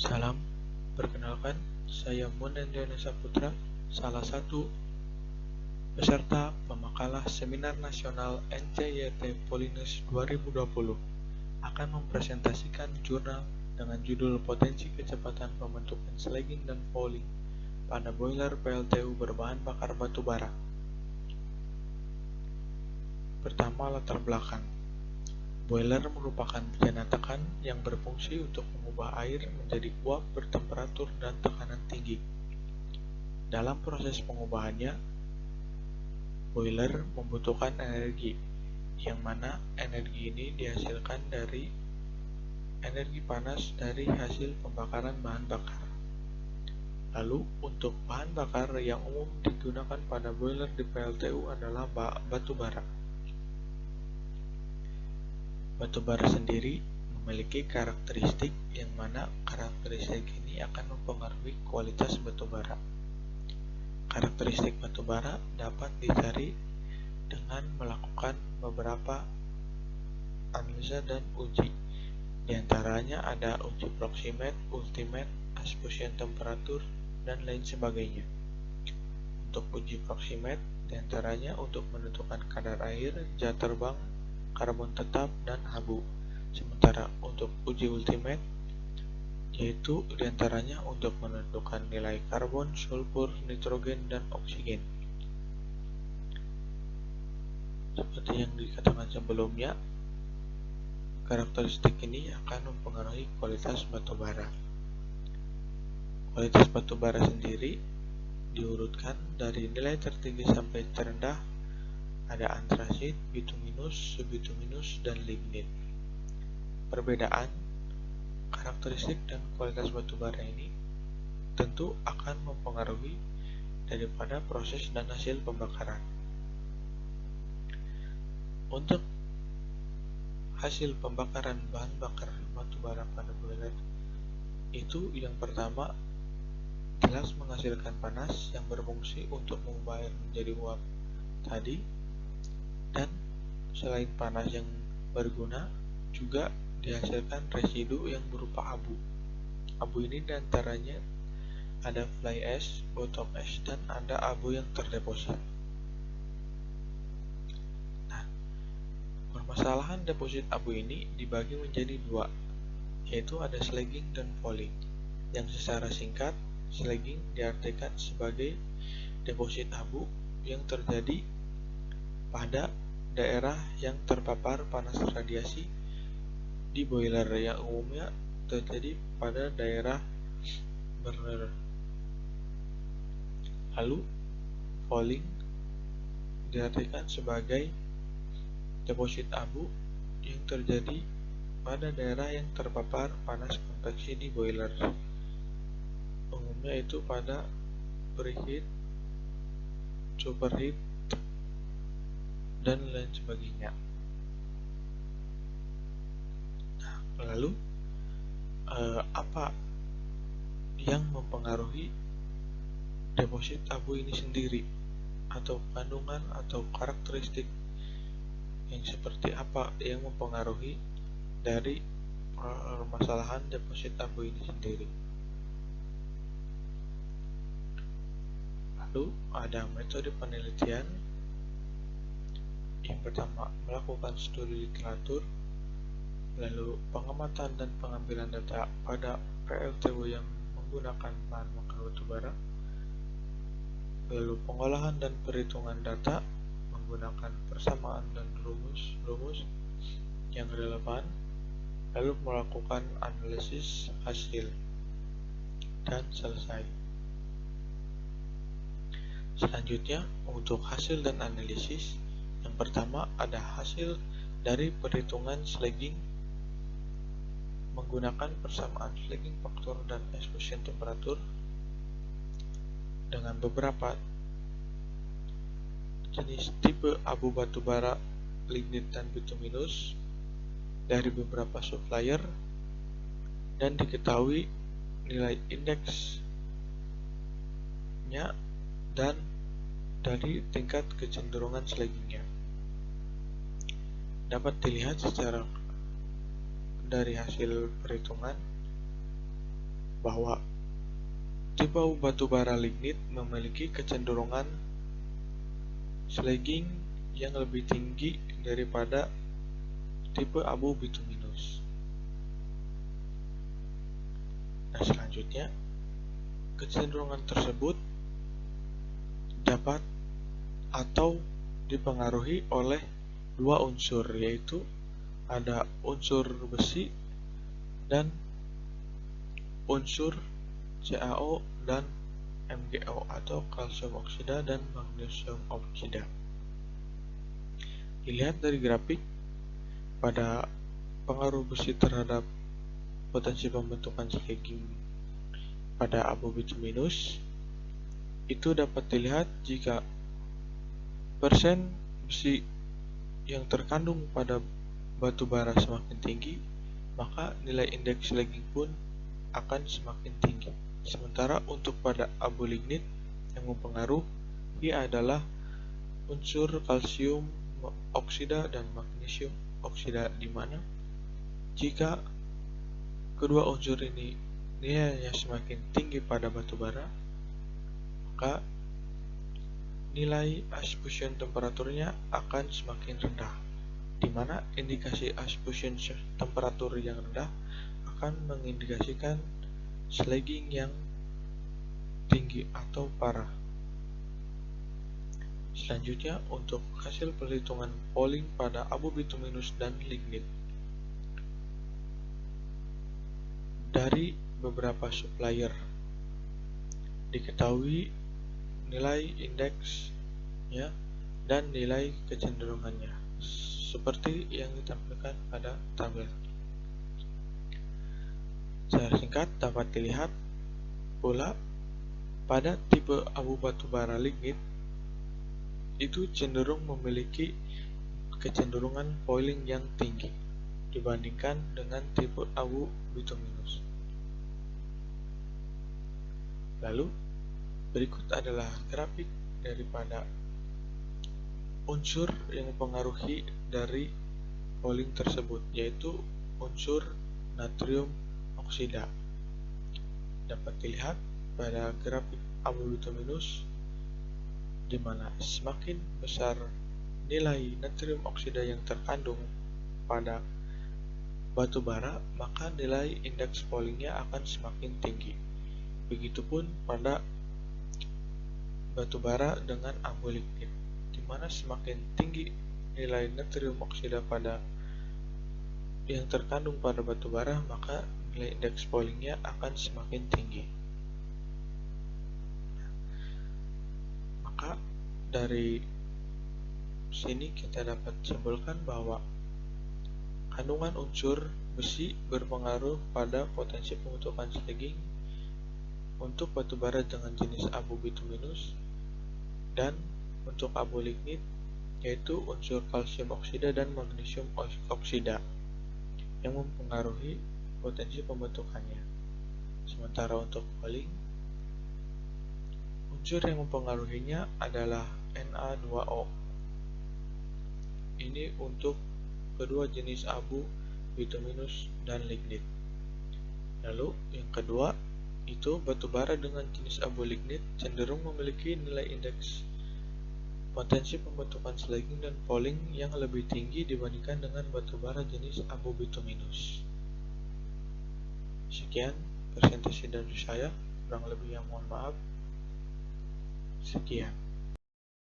Salam, perkenalkan, saya Munendra Saputra, salah satu peserta pemakalah Seminar Nasional NCYT Polines 2020, akan mempresentasikan jurnal dengan judul Potensi Kecepatan Pembentukan Slagging dan Fouling pada boiler PLTU berbahan bakar batu bara. Pertama, latar belakang. Boiler merupakan bejana tekan yang berfungsi untuk mengubah air menjadi uap bertemperatur dan tekanan tinggi. Dalam proses pengubahannya, boiler membutuhkan energi, yang mana energi ini dihasilkan dari energi panas dari hasil pembakaran bahan bakar. Lalu, untuk bahan bakar yang umum digunakan pada boiler di PLTU adalah batu bara. Batu bara sendiri memiliki karakteristik yang mana karakteristik ini akan mempengaruhi kualitas batu bara. Karakteristik batu bara dapat dicari dengan melakukan beberapa analisa dan uji. Di antaranya ada uji proximate, ultimate, exposure temperature, dan lain sebagainya. Untuk uji proximate, di antaranya untuk menentukan kadar air, zat terbang, karbon tetap, dan abu. Sementara untuk uji ultimate, yaitu diantaranya untuk menentukan nilai karbon, sulfur, nitrogen, dan oksigen. Seperti yang dikatakan sebelumnya, karakteristik ini akan mempengaruhi kualitas batu bara. Kualitas batu bara sendiri diurutkan dari nilai tertinggi sampai terendah. Ada antrasit, bituminus, subbituminus, dan lignit. Perbedaan karakteristik dan kualitas batu bara ini tentu akan mempengaruhi daripada proses dan hasil pembakaran. Untuk hasil pembakaran bahan bakar batu bara pada boiler itu, yang pertama, jelas menghasilkan panas yang berfungsi untuk mengubah air menjadi uap tadi, dan selain panas yang berguna, juga dihasilkan residu yang berupa abu. Abu ini diantaranya ada fly ash, bottom ash, dan ada abu yang terdeposit. Nah, permasalahan deposit abu ini dibagi menjadi dua, yaitu ada slagging dan fouling. Yang secara singkat, slagging diartikan sebagai deposit abu yang terjadi pada daerah yang terpapar panas radiasi di boiler, yang umumnya terjadi pada daerah burner. Lalu, fouling diartikan sebagai deposit abu yang terjadi pada daerah yang terpapar panas konveksi di boiler. Umumnya itu pada preheat, superheat, dan lain sebagainya. Lalu, apa yang mempengaruhi deposit abu ini sendiri, atau kandungan atau karakteristik yang seperti apa yang mempengaruhi dari permasalahan deposit abu ini sendiri. Lalu ada metode penelitian. Yang pertama, melakukan studi literatur, lalu pengamatan dan pengambilan data pada PLTU yang menggunakan bahan bakar batu bara, lalu pengolahan dan perhitungan data menggunakan persamaan dan rumus yang relevan, lalu melakukan analisis hasil, dan selesai. Selanjutnya, untuk hasil dan analisis, yang pertama ada hasil dari perhitungan slagging menggunakan persamaan slagging faktor dan exposure temperatur dengan beberapa jenis tipe abu batu bara, lignit, dan bituminus dari beberapa supplier, dan diketahui nilai indeksnya dan dari tingkat kecenderungan slaggingnya. Dapat dilihat secara dari hasil perhitungan bahwa tipe batu bara lignit memiliki kecenderungan slagging yang lebih tinggi daripada tipe abu bituminus. Nah, selanjutnya, kecenderungan tersebut dapat atau dipengaruhi oleh dua unsur, yaitu ada unsur besi dan unsur CaO dan MgO atau kalsium oksida dan magnesium oksida. Dilihat dari grafik, pada pengaruh besi terhadap potensi pembentukan slagging pada abu bituminus, itu dapat dilihat jika persen besi yang terkandung pada batu bara semakin tinggi, maka nilai indeks slagging pun akan semakin tinggi. Sementara untuk pada abu lignit, yang mempengaruhi adalah unsur kalsium oksida dan magnesium oksida, di mana jika kedua unsur ini nilainya semakin tinggi pada batu bara, maka nilai ice fusion temperaturnya akan semakin rendah, di mana indikasi ice fusion temperatur yang rendah akan mengindikasikan slagging yang tinggi atau parah. Selanjutnya, untuk hasil perhitungan polling pada abu bituminus dan lignit. Dari beberapa supplier diketahui nilai indeksnya dan nilai kecenderungannya, seperti yang ditampilkan pada tabel. Secara singkat dapat dilihat pula pada tipe abu batu bara lignit itu cenderung memiliki kecenderungan foiling yang tinggi dibandingkan dengan tipe abu bituminus. Lalu berikut adalah grafik daripada unsur yang mempengaruhi dari foiling tersebut, yaitu unsur natrium oksida. Dapat dilihat pada grafik abu bituminus, di mana semakin besar nilai natrium oksida yang terkandung pada batu bara, maka nilai indeks foilingnya akan semakin tinggi. Begitupun pada batu bara dengan abu lignit, di mana semakin tinggi nilai natrium oksida pada yang terkandung pada batu bara, maka nilai indeks foilingnya akan semakin tinggi. Maka dari sini kita dapat simpulkan bahwa kandungan unsur besi berpengaruh pada potensi pembentukan slagging untuk batu bara dengan jenis abu bituminus, dan untuk abu lignit yaitu unsur kalsium oksida dan magnesium oksida yang mempengaruhi potensi pembentukannya. Sementara untuk foiling, unsur yang mempengaruhinya adalah Na2O. Ini untuk kedua jenis abu bituminus dan lignit. Lalu yang kedua, itu batu bara dengan jenis abu lignit cenderung memiliki nilai indeks potensi pembentukan slagging dan foiling yang lebih tinggi dibandingkan dengan batu bara jenis abu bituminus. Sekian presentasi dari saya, kurang lebihnya mohon maaf. Sekian.